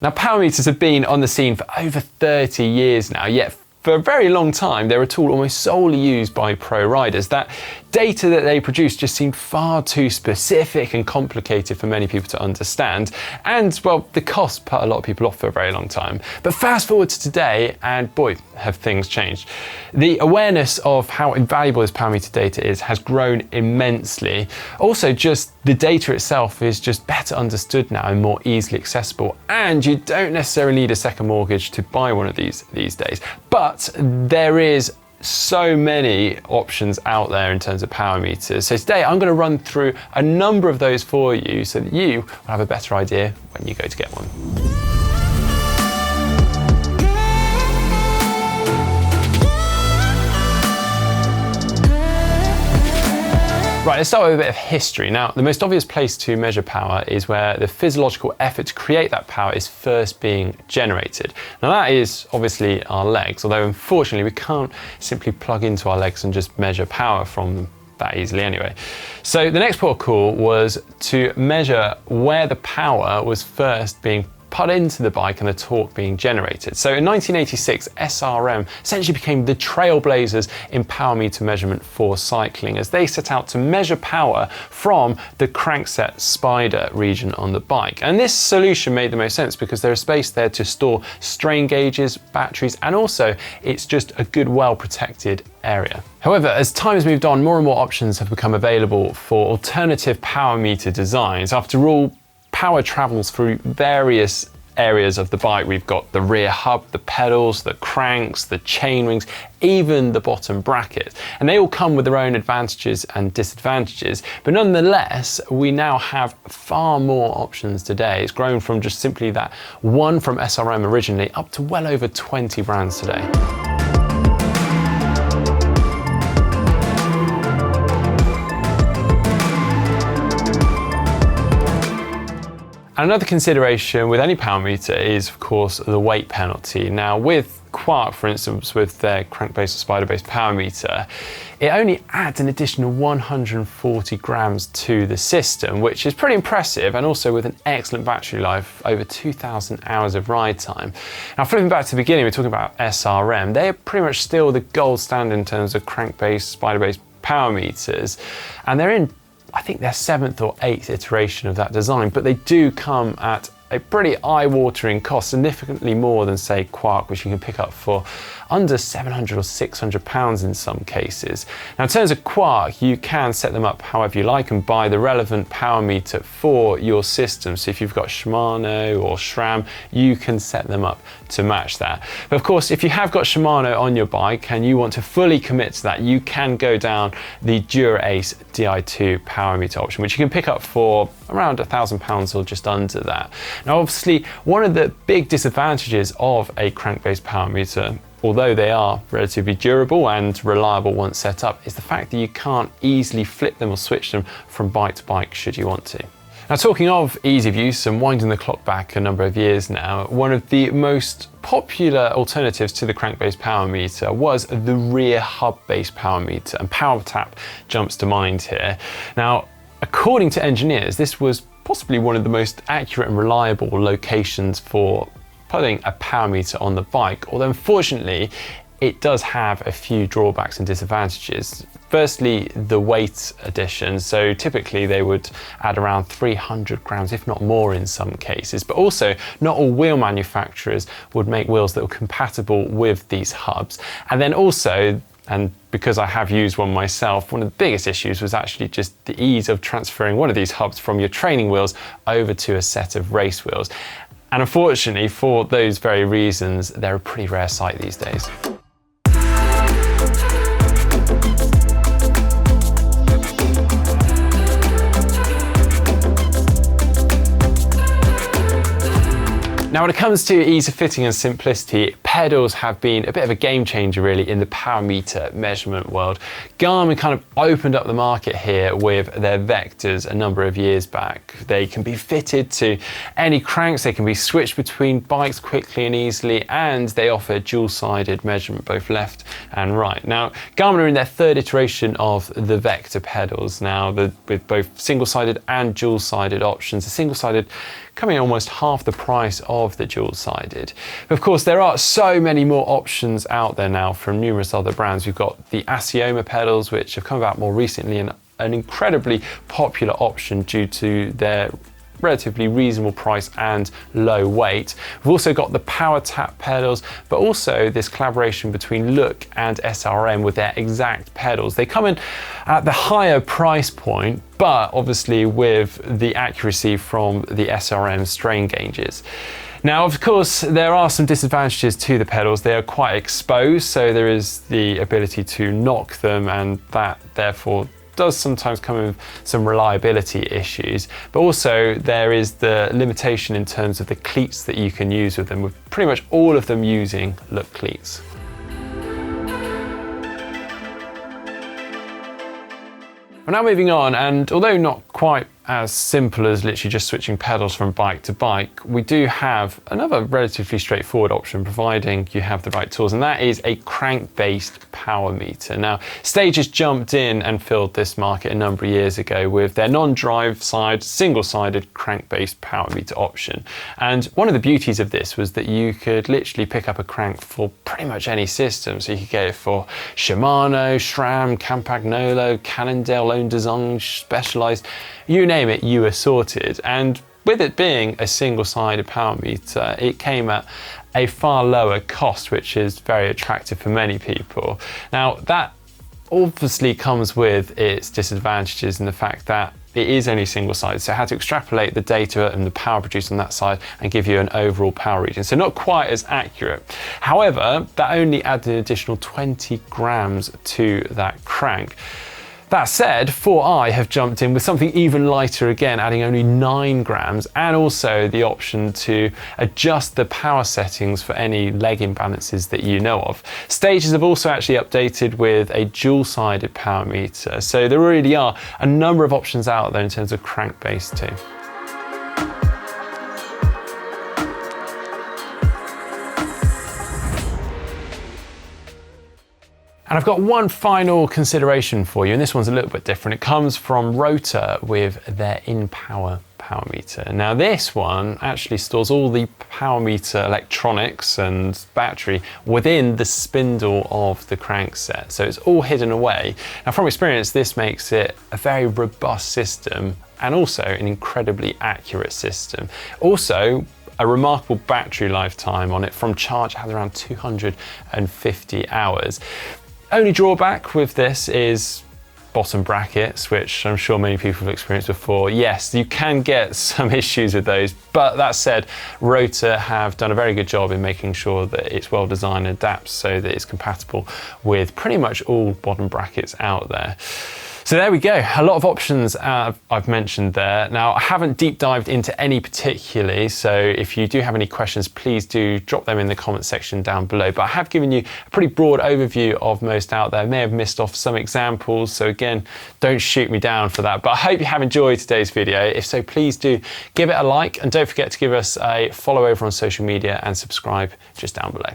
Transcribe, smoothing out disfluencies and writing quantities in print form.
Now, power meters have been on the scene for over 30 years now, yet for a very long time, they're a tool almost solely used by pro riders. That data that they produce just seemed far too specific and complicated for many people to understand. And, well, the cost put a lot of people off for a very long time. But fast forward to today, and boy, have things changed. The awareness of how invaluable this power meter data is has grown immensely. Also, just the data itself is just better understood now and more easily accessible. And you don't necessarily need a second mortgage to buy one of these days. But there is so many options out there in terms of power meters. So today I'm going to run through a number of those for you so that you will have a better idea when you go to get one. Right, let's start with a bit of history. Now, the most obvious place to measure power is where the physiological effort to create that power is first being generated. Now, that is obviously our legs, although unfortunately we can't simply plug into our legs and just measure power from them that easily anyway. So the next port of call was to measure where the power was first being put into the bike and the torque being generated. So in 1986, SRM essentially became the trailblazers in power meter measurement for cycling, as they set out to measure power from the crankset spider region on the bike. And this solution made the most sense because there is space there to store strain gauges, batteries, and also it's just a good, well-protected area. However, as time has moved on, more and more options have become available for alternative power meter designs. After all, power travels through various areas of the bike. We've got the rear hub, the pedals, the cranks, the chain rings, even the bottom bracket. And they all come with their own advantages and disadvantages. But nonetheless, we now have far more options today. It's grown from just simply that one from SRM originally up to well over 20 brands today. Another consideration with any power meter is, of course, the weight penalty. Now, with Quark, for instance, with their crank-based or spider-based power meter, it only adds an additional 140 grams to the system, which is pretty impressive, and also with an excellent battery life, over 2,000 hours of ride time. Now, flipping back to the beginning, we're talking about SRM. They are pretty much still the gold standard in terms of crank-based, spider-based power meters, and they're in, I think, their 7th or 8th iteration of that design, but they do come at a pretty eye-watering cost, significantly more than, say, Quark, which you can pick up for under 700 or 600 pounds in some cases. Now, in terms of Quark, you can set them up however you like and buy the relevant power meter for your system. So if you've got Shimano or SRAM, you can set them up to match that. But of course, if you have got Shimano on your bike and you want to fully commit to that, you can go down the DuraAce Di2 power meter option, which you can pick up for around £1,000 or just under that. Now, obviously, one of the big disadvantages of a crank-based power meter, although they are relatively durable and reliable once set up, is the fact that you can't easily flip them or switch them from bike to bike should you want to. Now, talking of ease of use and winding the clock back a number of years now, one of the most popular alternatives to the crank-based power meter was the rear hub-based power meter, and PowerTap jumps to mind here. Now, according to engineers, this was possibly one of the most accurate and reliable locations for putting a power meter on the bike, although unfortunately it does have a few drawbacks and disadvantages. Firstly, the weight addition. So typically they would add around 300 grams, if not more in some cases, but also not all wheel manufacturers would make wheels that were compatible with these hubs. And then also, and because I have used one myself, one of the biggest issues was actually just the ease of transferring one of these hubs from your training wheels over to a set of race wheels. And unfortunately, for those very reasons, they're a pretty rare sight these days. Now, when it comes to ease of fitting and simplicity, pedals have been a bit of a game changer really in the power meter measurement world. Garmin kind of opened up the market here with their Vectors a number of years back. They can be fitted to any cranks, they can be switched between bikes quickly and easily, and they offer dual-sided measurement, both left and right. Now, Garmin are in their 3rd iteration of the Vector pedals now, with both single-sided and dual-sided options. The single-sided coming in almost half the price of the dual-sided. But of course, there are so many more options out there now from numerous other brands. We've got the Asioma pedals, which have come about more recently and an incredibly popular option due to their relatively reasonable price and low weight. We've also got the Power Tap pedals, but also this collaboration between Look and SRM with their exact pedals. They come in at the higher price point, but obviously with the accuracy from the SRM strain gauges. Now, of course, there are some disadvantages to the pedals. They are quite exposed, so there is the ability to knock them, and that therefore does sometimes come with some reliability issues, but also there is the limitation in terms of the cleats that you can use with them, with pretty much all of them using Look cleats. We're now moving on, and although not quite as simple as literally just switching pedals from bike to bike, we do have another relatively straightforward option, providing you have the right tools, and that is a crank-based power meter. Now, Stage has jumped in and filled this market a number of years ago with their non-drive side, single-sided crank-based power meter option. And one of the beauties of this was that you could literally pick up a crank for pretty much any system. So you could get it for Shimano, SRAM, Campagnolo, Cannondale, Lone Design, Specialized, you name it, you were sorted. And with it being a single-sided power meter, it came at a far lower cost, which is very attractive for many people. Now, that obviously comes with its disadvantages in the fact that it is only single-sided, so I had to extrapolate the data and the power produced on that side and give you an overall power reading, so not quite as accurate. However, that only added an additional 20 grams to that crank. That said, 4i have jumped in with something even lighter again, adding only 9 grams, and also the option to adjust the power settings for any leg imbalances that you know of. Stages have also actually updated with a dual-sided power meter, so there really are a number of options out there in terms of crank-based too. And I've got one final consideration for you, and this one's a little bit different. It comes from Rotor with their InPower power meter. Now, this one actually stores all the power meter electronics and battery within the spindle of the crankset, so it's all hidden away. Now, from experience, this makes it a very robust system and also an incredibly accurate system. Also, a remarkable battery lifetime on it. From charge, it has around 250 hours. Only drawback with this is bottom brackets, which I'm sure many people have experienced before. Yes, you can get some issues with those, but that said, Rotor have done a very good job in making sure that it's well designed and adapts so that it's compatible with pretty much all bottom brackets out there. So there we go, a lot of options I've mentioned there. Now, I haven't deep dived into any particularly, so if you do have any questions, please do drop them in the comment section down below. But I have given you a pretty broad overview of most out there. I may have missed off some examples, so again, don't shoot me down for that. But I hope you have enjoyed today's video. If so, please do give it a like, and don't forget to give us a follow over on social media and subscribe just down below.